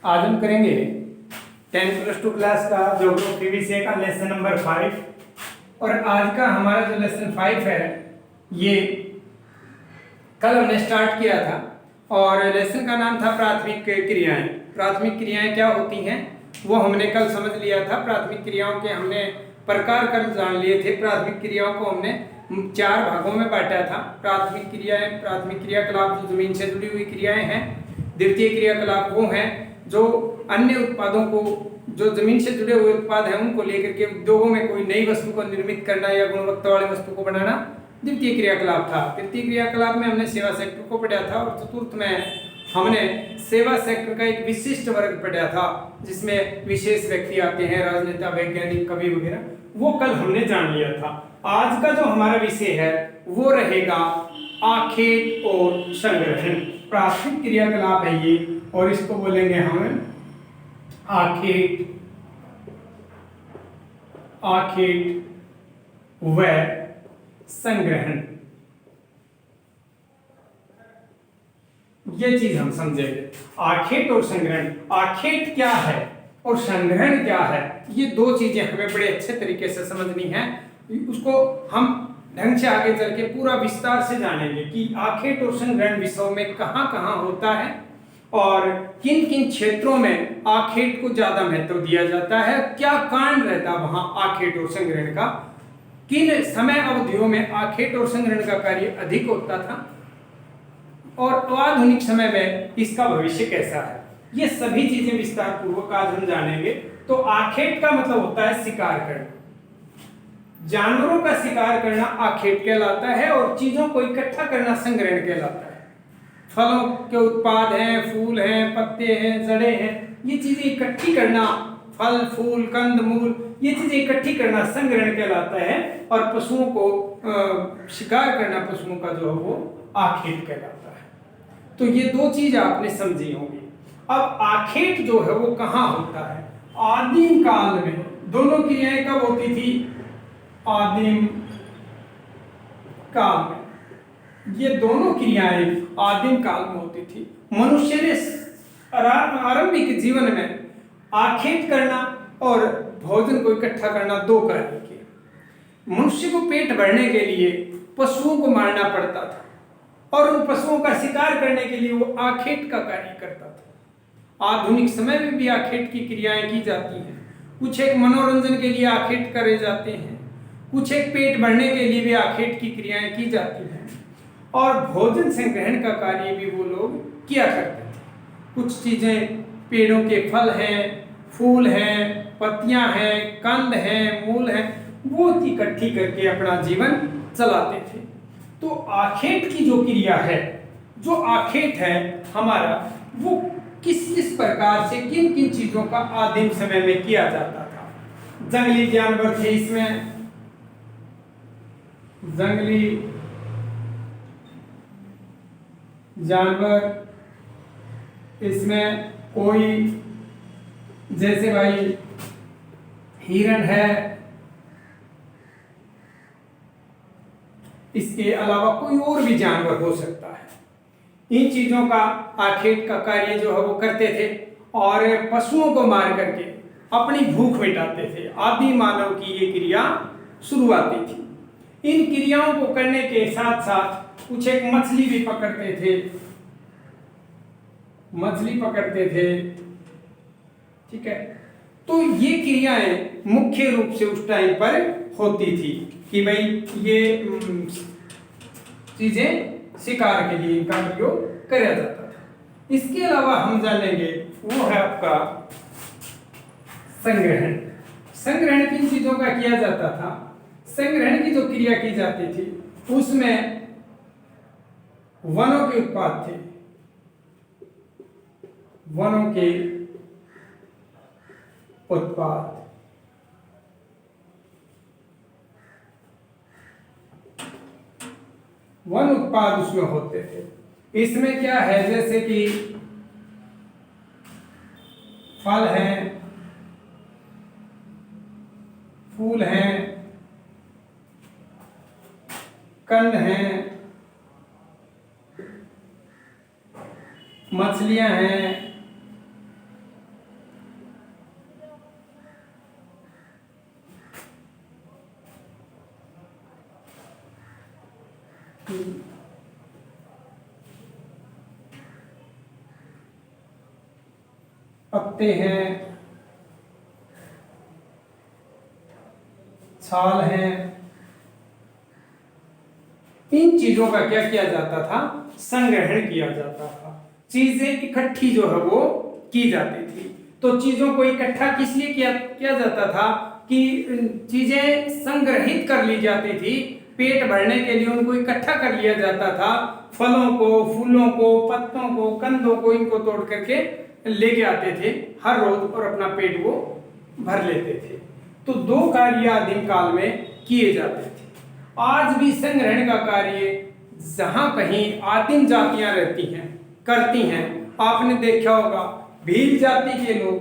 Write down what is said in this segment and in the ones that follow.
आज हम करेंगे 10+2 क्लास का ज्योग्राफी विषय का लेसन नंबर 5। और आज का हमारा जो लेसन 5 है ये कल हमने स्टार्ट किया था और लेसन का नाम था प्राथमिक क्रियाएं। प्राथमिक क्रियाएं क्या होती हैं वो हमने कल समझ लिया था। प्राथमिक क्रियाओं के हमने प्रकार कल जान लिए थे। प्राथमिक क्रियाओं को हमने 4 भागों में बांटा था। प्राथमिक क्रियाएं, प्राथमिक क्रियाकलाप जो जमीन से जुड़ी हुई क्रियाएं हैं। द्वितीय क्रियाकलाप वो हैं जो अन्य उत्पादों को, जो जमीन से जुड़े हुए उत्पाद हैं उनको लेकर के उद्योगों में कोई नई वस्तु को निर्मित करना या गुणवत्ता वाली वस्तु को बनाना द्वितीय क्रियाकलाप था। तृतीय क्रियाकलाप में हमने सेवा सेक्टर को पढ़ा था और चतुर्थ में हमने सेवा सेक्टर का एक विशिष्ट वर्ग पढ़ा था जिसमें विशेष व्यक्ति आते हैं, राजनेता, वैज्ञानिक, कवि वगैरह। वो कल हमने जान लिया था। आज का जो हमारा विषय है वो रहेगा आखेट और संग्रहण। प्राथमिक क्रियाकलाप है ये और इसको बोलेंगे हम आखेट, आखेट व संग्रहण। ये चीज हम समझेंगे। आखेट और संग्रहण, आखेट क्या है और संग्रहण क्या है, ये दो चीजें हमें बड़े अच्छे तरीके से समझनी है। उसको हम ढंग से आगे चल के पूरा विस्तार से जानेंगे कि आखेट और संग्रहण विषयों में कहां कहां होता है और किन किन क्षेत्रों में आखेट को ज्यादा महत्व दिया जाता है, क्या कारण रहता है वहां आखेट और संग्रहण का, किन समय अवधियों में आखेट और संग्रहण का कार्य अधिक होता था और आधुनिक समय में इसका भविष्य कैसा है। ये सभी चीजें विस्तार पूर्वक आज हम जानेंगे। तो आखेट का मतलब होता है शिकार करना, जानवरों का शिकार करना आखेट कहलाता है और चीजों को इकट्ठा करना संग्रहण कहलाता है। फलों के उत्पाद हैं, फूल हैं, पत्ते हैं, जड़ें हैं, ये चीजें इकट्ठी करना, फल, फूल, कंद, मूल, ये चीजें इकट्ठी करना संग्रहण कहलाता है। और पशुओं को शिकार करना, पशुओं का जो है वो आखेट कहलाता है। तो ये दो चीज आपने समझी होंगी। अब आखेट जो है वो कहाँ होता है? आदिम काल में। दोनों क्रियाएं कब होती थी? आदिम काल में। ये दोनों क्रियाएं आदिम काल में होती थी। मनुष्य ने आरंभिक जीवन में आखेट करना और भोजन को इकट्ठा करना दो कार्य किए। मनुष्य को पेट भरने के लिए पशुओं को मारना पड़ता था और उन पशुओं का शिकार करने के लिए वो आखेट का कार्य करता था। आधुनिक समय में भी आखेट की क्रियाएं की जाती हैं। कुछ एक मनोरंजन के लिए आखेट करे जाते हैं, कुछ एक पेट भरने के लिए भी आखेट की क्रियाएं की जाती हैं और भोजन संग्रहण का कार्य भी वो लोग किया करते थे। कुछ चीजें, पेड़ों के फल हैं, फूल हैं, पत्तियां हैं, कंद हैं, मूल हैं, वो इकट्ठी करके अपना जीवन चलाते थे। तो आखेट की जो क्रिया है, जो आखेट है हमारा, वो किस किस प्रकार से किन किन चीजों का आदिम समय में किया जाता था। जंगली जानवर थे इसमें, जंगली जानवर इसमें कोई, जैसे भाई हिरण है, इसके अलावा कोई और भी जानवर हो सकता है। इन चीजों का आखेट का कार्य जो है वो करते थे और पशुओं को मार करके अपनी भूख मिटाते थे। आदि मानव की ये क्रिया शुरुआती थी। इन क्रियाओं को करने के साथ साथ कुछ एक मछली भी पकड़ते थे, मछली पकड़ते थे, ठीक है। तो ये क्रियाएं मुख्य रूप से उस टाइम पर होती थी कि भाई ये चीजें शिकार के लिए इनका प्रयोग किया जाता था। इसके अलावा हम जानेंगे वो है आपका संग्रहण। संग्रहण किन चीजों का किया जाता था? संग्रहण की जो क्रिया की जाती थी उसमें वनों के उत्पाद थे, वनों के उत्पाद, वन उत्पाद उसमें होते थे। इसमें क्या है, जैसे कि फल हैं, फूल हैं, कंद हैं, मछलियां हैं, पत्ते हैं, छाल है, इन चीजों का क्या किया जाता था? संग्रहण किया जाता था। चीजें इकट्ठी जो है वो की जाती थी। तो चीजों को इकट्ठा किस लिए किया जाता था? कि चीजें संग्रहित कर ली जाती थी, पेट भरने के लिए उनको इकट्ठा कर लिया जाता था। फलों को, फूलों को, पत्तों को, कंदों को, इनको तोड़ करके लेके आते थे हर रोज और अपना पेट वो भर लेते थे। तो दो कार्य आदिम काल में किए जाते थे। आज भी संग्रहण का कार्य जहां कहीं आदिम जातियां रहती हैं, करती हैं। आपने देखा होगा भील जाति के लोग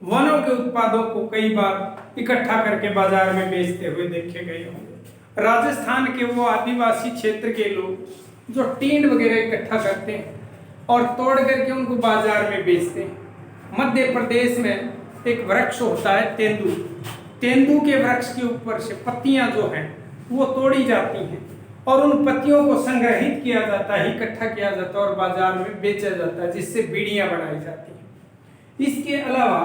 वनों के उत्पादों को कई बार इकट्ठा करके बाजार में बेचते हुए देखे गए होंगे। राजस्थान के वो आदिवासी क्षेत्र के लोग जो टींड वगैरह इकट्ठा करते हैं और तोड़ करके उनको बाजार में बेचते हैं। मध्य प्रदेश में एक वृक्ष होता है तेंदू। तेंदू के वृक्ष के ऊपर से पत्तियां जो हैं वो तोड़ी जाती हैं और उन पत्तियों को संग्रहित किया जाता है, इकट्ठा किया जाता है और बाजार में बेचा जाता है, जिससे बीड़ियां बनाई जाती हैं। इसके अलावा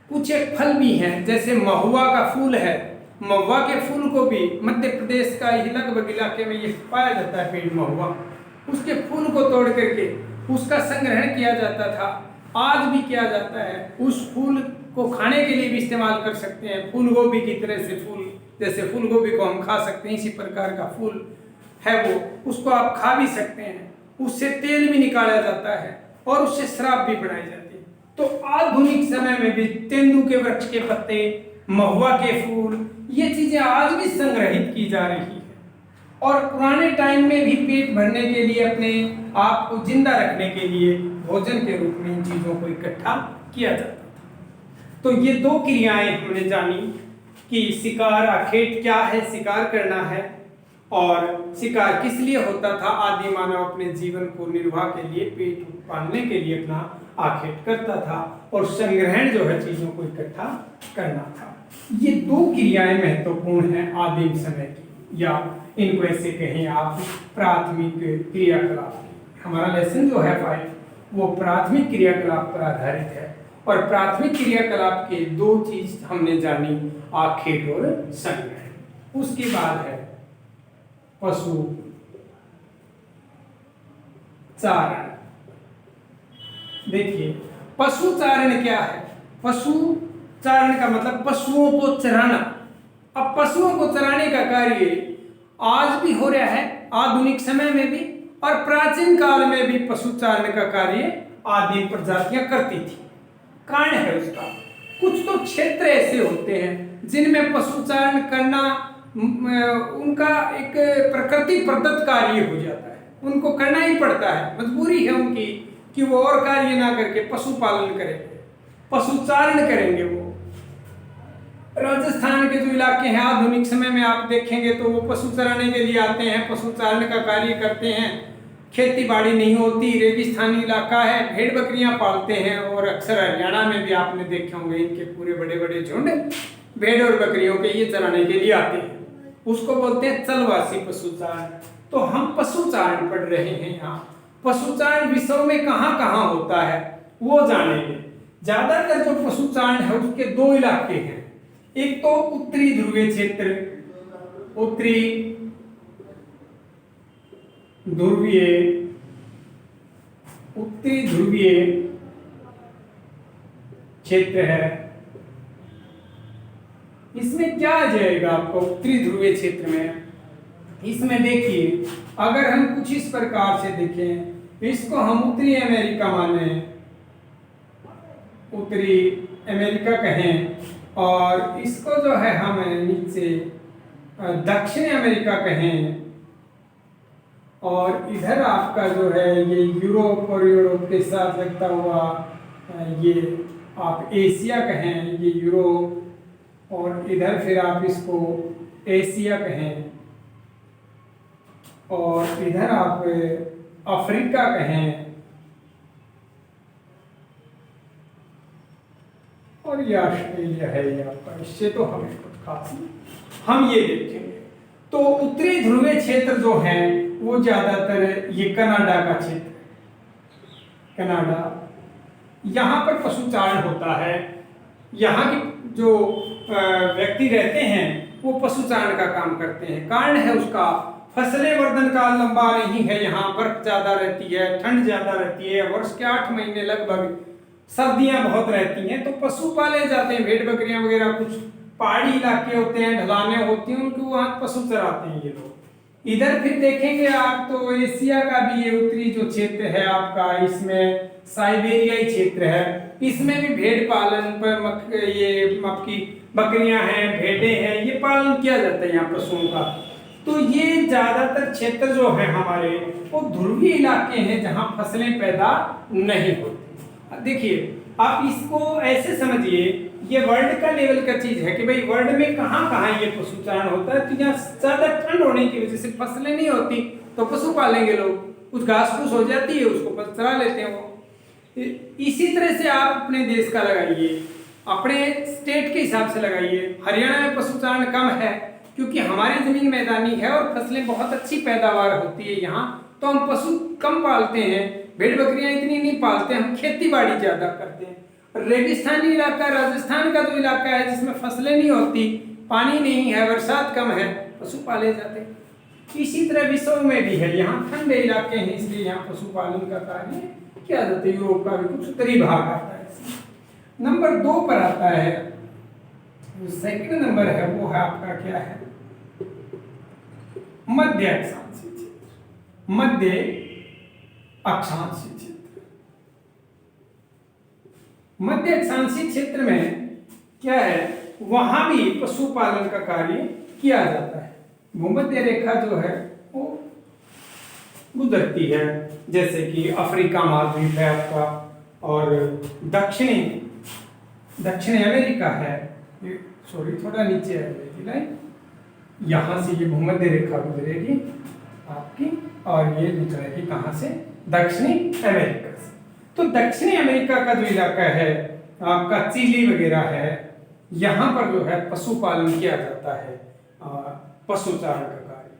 कुछ एक फल भी हैं, जैसे महुआ का फूल है। महुआ के फूल को भी मध्य प्रदेश का ही लगभग इलाके में ये पाया जाता है पेड़ महुआ। उसके फूल को तोड़ करके उसका संग्रहण किया जाता था, आज भी किया जाता है। उस फूल को खाने के लिए भी इस्तेमाल कर सकते हैं। फूल गोभी की तरह से फूल, जैसे फूल गोभी को हम खा सकते हैं, इसी प्रकार का फूल है वो, उसको आप खा भी सकते हैं। उससे तेल भी निकाला जाता है और उससे शराब भी बनाई जाती है। तो आधुनिक समय में भी तेंदू के वृक्ष के पत्ते, महुआ के फूल, ये चीजें आज भी संग्रहित की जा रही है। और पुराने टाइम में भी पेट भरने के लिए, अपने आप को जिंदा रखने के लिए भोजन के रूप में इन चीजों को इकट्ठा किया जाता था। तो ये दो क्रियाएं हमने जानी कि शिकार, आखेट क्या है, शिकार करना है, और शिकार किस लिए होता था। आदि मानव अपने जीवन को निर्वाह के लिए, पेट पालने के लिए अपना आखेट करता था, और संग्रहण जो है चीजों को इकट्ठा करना था। ये दो क्रियाएं महत्वपूर्ण हैं आदिम समय की, या इनको ऐसे कहें आप प्राथमिक क्रियाकलाप। हमारा लेसन जो है 5 वो प्राथमिक क्रियाकलाप पर आधारित है, और प्राथमिक क्रियाकलाप के दो चीज हमने जानी, आखेट और संग्रहण। उसके बाद है पशु चारण। देखिए पशु चारण क्या है? पशु चारण का मतलब पशुओं को चराना। अब पशुओं को चराने का कार्य आज भी हो रहा है, आधुनिक समय में भी, और प्राचीन काल में भी पशु चारण का कार्य आदिम प्रजातियां करती थी। कारण है उसका, कुछ तो क्षेत्र ऐसे होते हैं जिनमें पशुचारण करना उनका एक प्रकृति प्रदत्त कार्य हो जाता है, उनको करना ही पड़ता है, मजबूरी है उनकी कि वो और कार्य ना करके पशुपालन करेंगे, पशुचारण करेंगे। वो राजस्थान के जो इलाके हैं आधुनिक समय में आप देखेंगे तो वो पशु चराने के लिए आते हैं, पशुचारण का कार्य करते हैं। खेती बाड़ी नहीं होती, रेगिस्तानी इलाका है, भेड़ बकरियां पालते हैं, और अक्सर हरियाणा में भी आपने देखे होंगे इनके पूरे बड़े बड़े झुंड भेड़ और बकरियों के ये चराने के लिए आते हैं। उसको बोलते हैं चलवासी पशुचारण। तो हम पशुचारण पढ़ रहे हैं यहाँ। पशुचारण विश्व में कहाँ कहाँ होता है वो जानेंगे। ज्यादातर जो पशुचारण है उसके दो इलाके हैं, एक तो उत्तरी ध्रुवीय क्षेत्र, उत्तरी ध्रुवीय क्षेत्र है। इसमें क्या आ जाएगा आपको उत्तरी ध्रुवीय क्षेत्र में? इसमें देखिए अगर हम कुछ इस प्रकार से देखें, इसको हम उत्तरी अमेरिका माने, उत्तरी अमेरिका कहें, और इसको जो है हम नीचे दक्षिणी अमेरिका कहें, और इधर आपका जो है ये यूरोप, और यूरोप के साथ लगता हुआ ये आप एशिया कहें, ये यूरोप, और इधर फिर आप इसको एशिया कहें, और इधर आप अफ्रीका कहें, और ये ऑस्ट्रेलिया है ये आपका। इससे तो हमें कुछ खास नहीं, हम ये देखेंगे। तो उत्तरी ध्रुवीय क्षेत्र जो है वो ज्यादातर ये कनाडा का क्षेत्र, कनाडा यहाँ पर पशुचारण होता है। यहाँ के जो व्यक्ति रहते हैं वो पशुचारण का काम करते हैं। कारण है उसका फसलें वर्धन काल लंबा नहीं है, यहाँ बर्फ ज्यादा रहती है, ठंड ज्यादा रहती है, वर्ष के 8 महीने लगभग सर्दियां बहुत रहती हैं, तो पशु पाले जाते हैं, भेड़ बकरियां वगैरह। कुछ पहाड़ी इलाके होते हैं, ढलानें होती हैं, उनको वहाँ पशु चराते हैं ये लोग। इधर फिर देखेंगे आप तो एशिया का भी ये उत्तरी जो क्षेत्र है आपका, इसमें साइबेरियाई क्षेत्र है, इसमें भी भेड़ पालन पर ये आपकी बकरियां हैं, भेड़ें हैं, ये पालन किया जाता है यहाँ पशुओं का। तो ये ज्यादातर क्षेत्र जो है हमारे वो ध्रुवीय इलाके हैं जहाँ फसलें पैदा नहीं होती। देखिए आप इसको ऐसे समझिए, ये वर्ल्ड का लेवल का चीज है कि भाई वर्ल्ड में कहाँ कहाँ ये पशुचारण होता है। तो यहाँ ज्यादा ठंड होने की वजह से फसलें नहीं होती तो पशु पालेंगे लोग, कुछ घास फूस हो जाती है उसको चरा लेते हैं वो। इसी तरह से आप अपने देश का लगाइए, अपने स्टेट के हिसाब से लगाइए। हरियाणा में पशुचारण कम है क्योंकि हमारी जमीन मैदानी है और फसलें बहुत अच्छी पैदावार होती है यहाँ, तो हम पशु कम पालते हैं, भेड़ बकरियां इतनी नहीं पालते, हम खेती बाड़ी ज्यादा करते हैं। रेगिस्तानी इलाका, राजस्थान का जो इलाका है जिसमें फसलें नहीं होती, पानी नहीं है, बरसात कम है, पशु पाले जाते हैं। इसी तरह विश्व में भी है, यहाँ ठंडे इलाके हैं इसलिए यहाँ पशुपालन का कार्य किया जाता है। यूरोप का भी कुछ उत्तरी भाग आता है। नंबर 2 पर आता है, सेकंड नंबर है वो है आपका क्या है, मध्य अक्षांशीय क्षेत्र। मध्य अक्षांशीय क्षेत्र, मध्य अक्षांशीय क्षेत्र में क्या है, वहां भी पशुपालन का कार्य किया जाता है। भूमध्य रेखा जो है वो गुजरती है, जैसे कि अफ्रीका महाद्वीप है आपका, और दक्षिणी अमेरिका है, सॉरी थोड़ा नीचे है, यहाँ से ये भूमध्य रेखा गुजरेगी आपकी और ये निकलेगी कहाँ से, दक्षिणी अमेरिका से। तो दक्षिणी अमेरिका का जो इलाका है आपका, चिली वगैरह है, यहाँ पर जो है पशुपालन किया जाता है, पशुचारण का कार्य।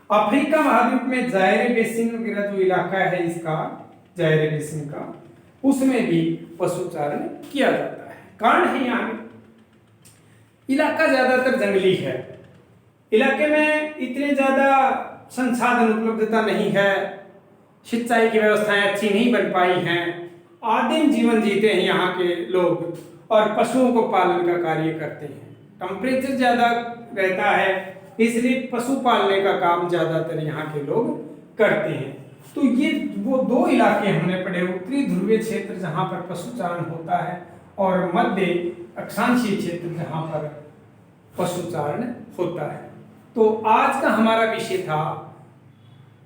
अफ्रीका महाद्वीप में जायरे बेसिन वगैरह जो इलाका है इसका, जायरे बेसिन का, उसमें भी पशुचारण किया जाता है। कारण है यहाँ इलाका ज्यादातर जंगली है, इलाके में इतने ज्यादा संसाधन उपलब्धता नहीं है, सिंचाई की व्यवस्थाएं अच्छी नहीं बन पाई हैं, आदिम जीवन जीते हैं यहाँ के लोग और पशुओं को पालन का कार्य करते हैं। टेम्परेचर ज्यादा रहता है इसलिए पशु पालने का काम ज्यादातर यहाँ के लोग करते हैं। तो ये वो 2 इलाके हमने पढ़े, उत्तरी ध्रुवीय क्षेत्र जहाँ पर पशुचारण होता है और मध्य अक्षांशीय क्षेत्र जहाँ पर पशुचारण होता है। तो आज का हमारा विषय था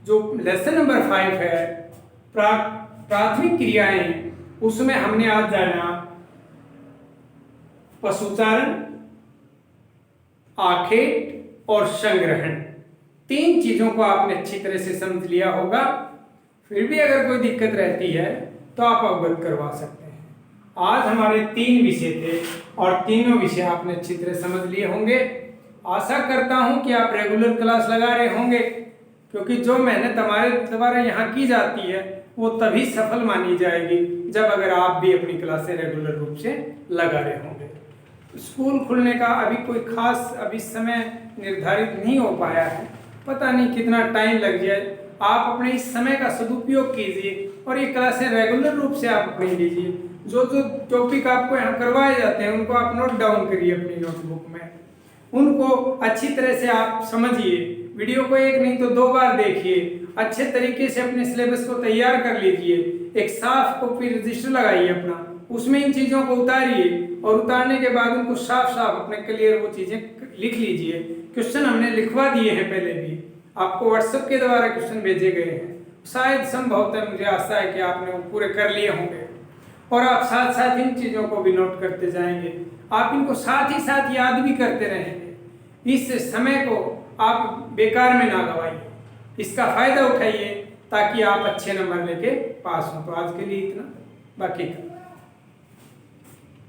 जो लेसन नंबर 5 है, प्राथमिक क्रियाएं, उसमें हमने आज जाना पशुचारण, आखेट और संग्रहण। 3 चीजों को आपने अच्छी तरह से समझ लिया होगा। फिर भी अगर कोई दिक्कत रहती है तो आप अवगत करवा सकते हैं। आज हमारे 3 विषय थे और तीनों विषय आपने अच्छी तरह समझ लिए होंगे। आशा करता हूं कि आप रेगुलर क्लास लगा रहे होंगे, क्योंकि जो मेहनत हमारे द्वारा यहाँ की जाती है वो तभी सफल मानी जाएगी जब अगर आप भी अपनी क्लासें रेगुलर रूप से लगा रहे होंगे। स्कूल खुलने का अभी कोई खास अभी समय निर्धारित नहीं हो पाया है, पता नहीं कितना टाइम लग जाए। आप अपने इस समय का सदुपयोग कीजिए और ये क्लासें रेगुलर रूप से आप अपनी लीजिए। जो जो टॉपिक आपको यहाँ करवाए जाते हैं उनको आप नोट डाउन करिए अपनी नोटबुक में, उनको अच्छी तरह से आप समझिए। वीडियो को 1 नहीं तो 2 बार देखिए, अच्छे तरीके से अपने सिलेबस को तैयार कर लीजिए। एक साफ कॉपी रजिस्टर लगाइए अपना, उसमें इन चीज़ों को उतारिए और उतारने के बाद उनको साफ साफ अपने क्लियर वो चीज़ें लिख लीजिए। क्वेश्चन हमने लिखवा दिए हैं, पहले भी आपको व्हाट्सएप के द्वारा क्वेश्चन भेजे गए हैं। शायद संभवतः मुझे आशा है कि आपने वो पूरे कर लिए होंगे और आप साथ साथ इन चीज़ों को भी नोट करते जाएंगे। आप इनको साथ ही साथ याद भी करते रहेंगे। इस समय को आप बेकार में ना गवाइए, इसका फायदा उठाइए ताकि आप अच्छे नंबर लेके पास हों। तो आज के लिए इतना, बाकी का